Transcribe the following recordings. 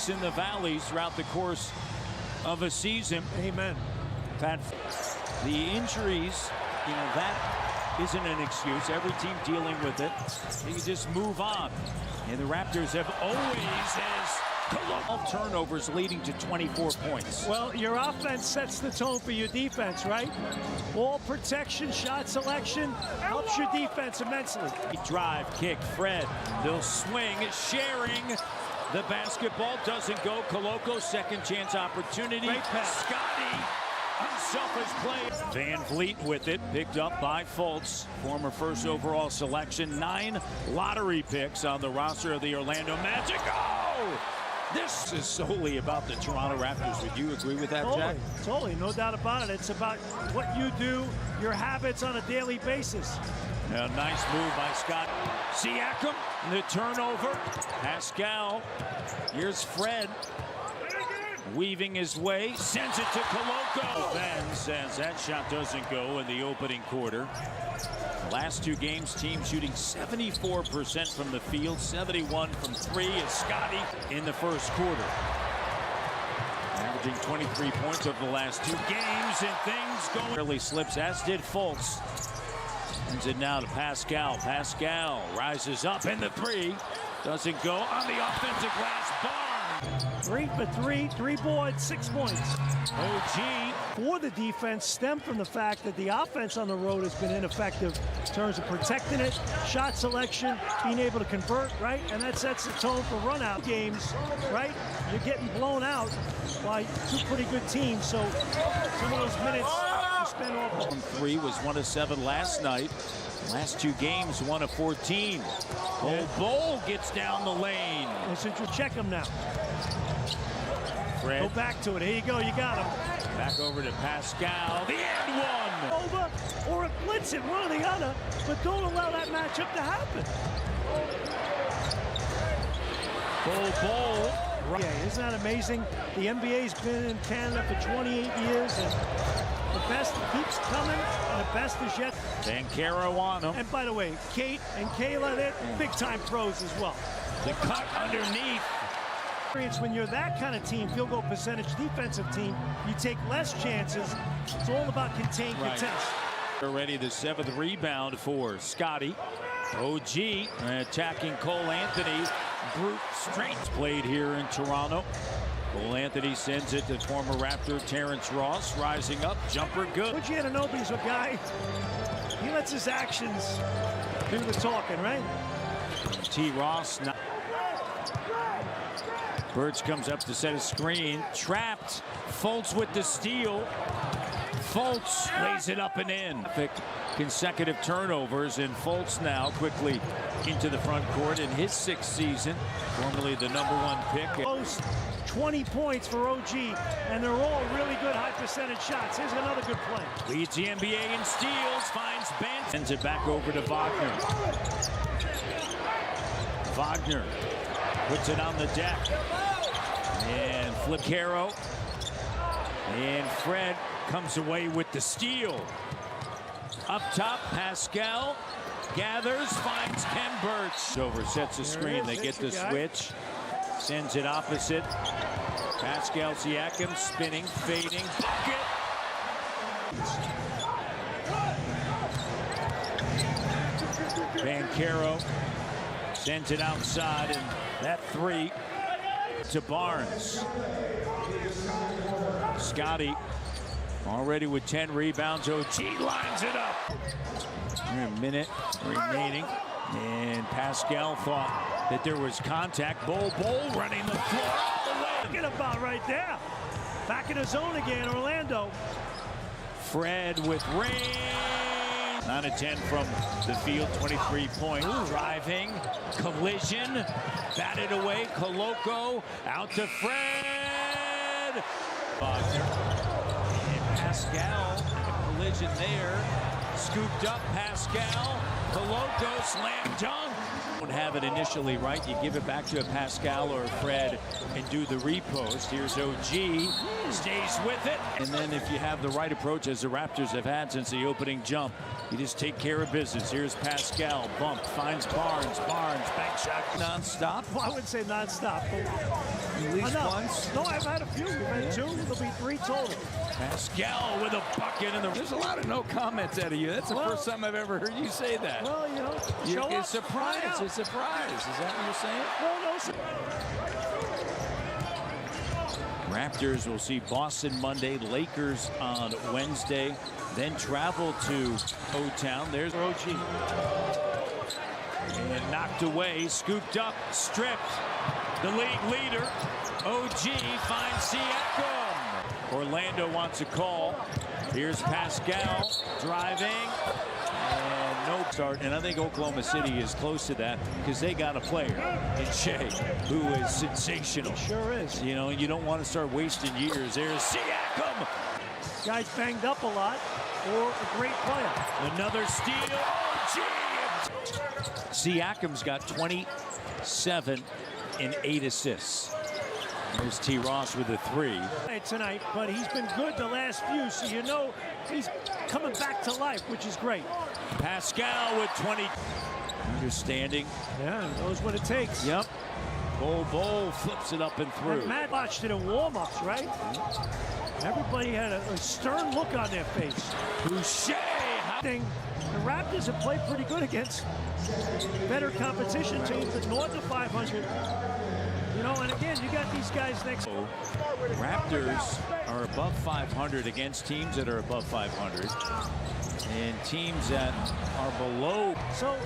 in the valleys throughout the course of a season. Amen. Pat, the injuries, that isn't an excuse. Every team dealing with it. You just move on. And the Raptors have always has turnovers leading to 24 points. Well, your offense sets the tone for your defense, right? Ball protection, shot selection helps your defense immensely. Drive, kick, Fred. They'll swing, sharing. The basketball doesn't go. Koloko, second chance opportunity. Great pass. Scotty, unselfish play. Van Vliet with it, picked up by Fultz, former first overall selection. 9 lottery picks on the roster of the Orlando Magic. Oh! This is solely about the Toronto Raptors. Would you agree with that, Jack? Totally, no doubt about it. It's about what you do, your habits on a daily basis. A nice move by Scott. Siakam, the turnover. Pascal, here's Fred. Weaving his way, sends it to Koloko. Ben says that shot doesn't go in the opening quarter. Last 2 games, team shooting 74% from the field, 71 from 3 is Scotty in the first quarter. Averaging 23 points over the last 2 games, and things going. Really slips, as did Fultz. Sends it now to Pascal. Pascal rises up, and the 3 doesn't go on the offensive glass. Barnes. 3 for 3, 3 boards, 6 points. OG. For the defense stem from the fact that the offense on the road has been ineffective in terms of protecting it, shot selection, being able to convert, right? And that sets the tone for run-out games, right? You're getting blown out by 2 pretty good teams, so some of those minutes you spend off. 3 was 1 of 7 last night. Last 2 games, 1 of 14. Bol gets down the lane. Listen, check him now. Fred. Go back to it. Here you go. You got him. Back over to Pascal. The end one. Over or blitz it, one or the other, but don't allow that matchup to happen. Bol. Yeah, isn't that amazing? The NBA's been in Canada for 28 years, and the best keeps coming, and the best is yet. Banchero on him. And by the way, Kate and Kayla, they're big-time pros as well. The cut underneath. When you're that kind of team, field goal percentage defensive team, you take less chances. It's all about contain, contest. Already the 7th rebound for Scotty. OG attacking Cole Anthony. Brute strength played here in Toronto. Cole Anthony sends it to former Raptor Terrence Ross, rising up, jumper good. What you had to know, he's a guy, he lets his actions do the talking, right? T. Ross. Birch comes up to set a screen. Trapped. Fultz with the steal. Fultz lays it up and in. Consecutive turnovers, and Fultz now quickly into the front court in his 6th season. Formerly the #1 pick. Close 20 points for OG, and they're all really good high percentage shots. Here's another good play. Leads the NBA in steals, finds Bench. Sends it back over to Wagner. Wagner puts it on the deck. And flip Caro. And Fred comes away with the steal. Up top, Pascal gathers, finds Ken Birch. Over, sets a screen, they get the switch. Sends it opposite. Pascal Siakam spinning, fading, bucket. Banchero sends it outside, and that 3 to Barnes. Scotty already with 10 rebounds. OG lines it up. A minute remaining, and Pascal thought that there was contact. Bol running the floor all the way. Forget about right there. Back in the zone again, Orlando. Fred with range. 9 of 10 from the field, 23 points. Driving, collision, batted away. Koloko out to Fred. And Pascal, collision there. Scooped up, Pascal. Koloko slam dunk. don't have it initially, right? You give it back to a Pascal or a Fred and do the repost. Here's OG, stays with it. And then if you have the right approach, as the Raptors have had since the opening jump, you just take care of business. Here's Pascal, bump, finds Barnes, bank shot, non-stop. Well, I wouldn't say non-stop, but at least once. No, I've had a few. We've had two. There'll be three total. Pascal with a bucket, and there's a lot of no comments out of you. That's the first time I've ever heard you say that. Well, you know, it's a surprise. It's a surprise. Is that what you're saying? Well, no. Raptors will see Boston Monday, Lakers on Wednesday, then travel to O-Town. There's OG. And knocked away, scooped up, stripped. The league leader, OG, finds Siakam. Orlando wants a call. Here's Pascal driving. And no start. And I think Oklahoma City is close to that because they got a player in Shea who is sensational. He sure is. You know, you don't want to start wasting years. There's Siakam. Guy's banged up a lot, or a great player. Another steal. OG. Siakam's got 27 and 8 assists. There's T. Ross with a 3. Tonight, but he's been good the last few, so you know he's coming back to life, which is great. Pascal with 20. Understanding. Yeah, he knows what it takes. Yep. Bol flips it up and through. And Matt watched it in warm-ups, right? Everybody had a stern look on their face. Boucher. The Raptors have played pretty good against better competition teams at north of 500. You know, and again, you got these guys next. Raptors are above 500 against teams that are above 500. And teams that are below. So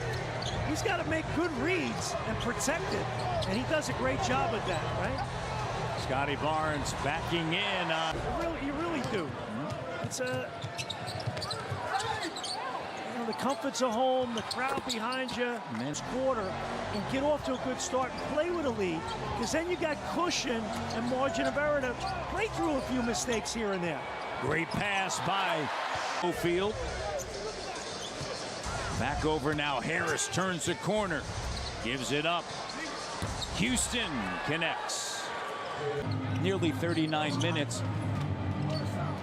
he's got to make good reads and protect it. And he does a great job at that, right? Scotty Barnes backing in. You really do. It's a... the comforts of home, the crowd behind you, men's quarter, and get off to a good start and play with a lead, because then you got cushion and margin of error to play through a few mistakes here and there. Great pass by Field. Back over now. Harris turns the corner, gives it up. Houston connects. Nearly 39 minutes.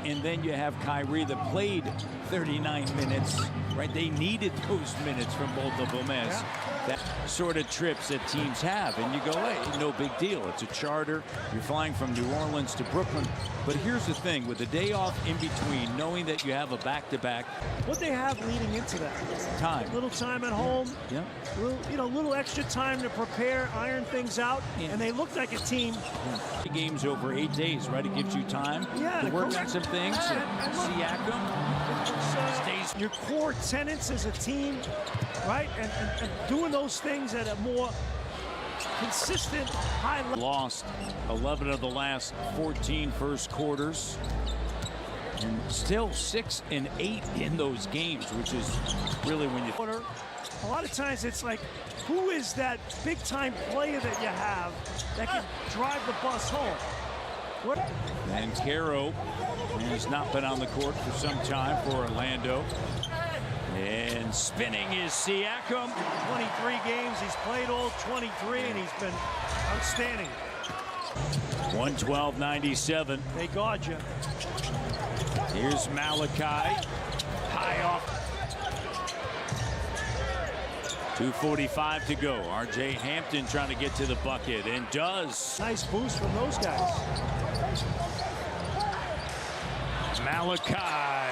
And then you have Kyrie that played 39 minutes, right? They needed those minutes from both of them as that sort of trips that teams have. And you go, hey, no big deal. It's a charter. You're flying from New Orleans to Brooklyn. But here's the thing, with the day off in between, knowing that you have a back-to-back. What they have leading into that? Time. A little time at home. Yeah. Little extra time to prepare, iron things out. Yeah. And they look like a team. Yeah. Games over 8 days, right? It gives you time to work on some things. Siakam stays. Your core tenets as a team, right? And doing those things at a more consistent high level. Lost 11 of the last 14 first quarters. And still 6 and 8 in those games, which is really when you... A lot of times it's like, who is that big-time player that you have that can drive the bus home? And Caro has not been on the court for some time for Orlando. And spinning is Siakam. 23 games, he's played all 23, and he's been outstanding. 112-97. They guard you. Here's Malachi. High off. 2:45 to go. R.J. Hampton trying to get to the bucket, and does. Nice boost from those guys. Malachi.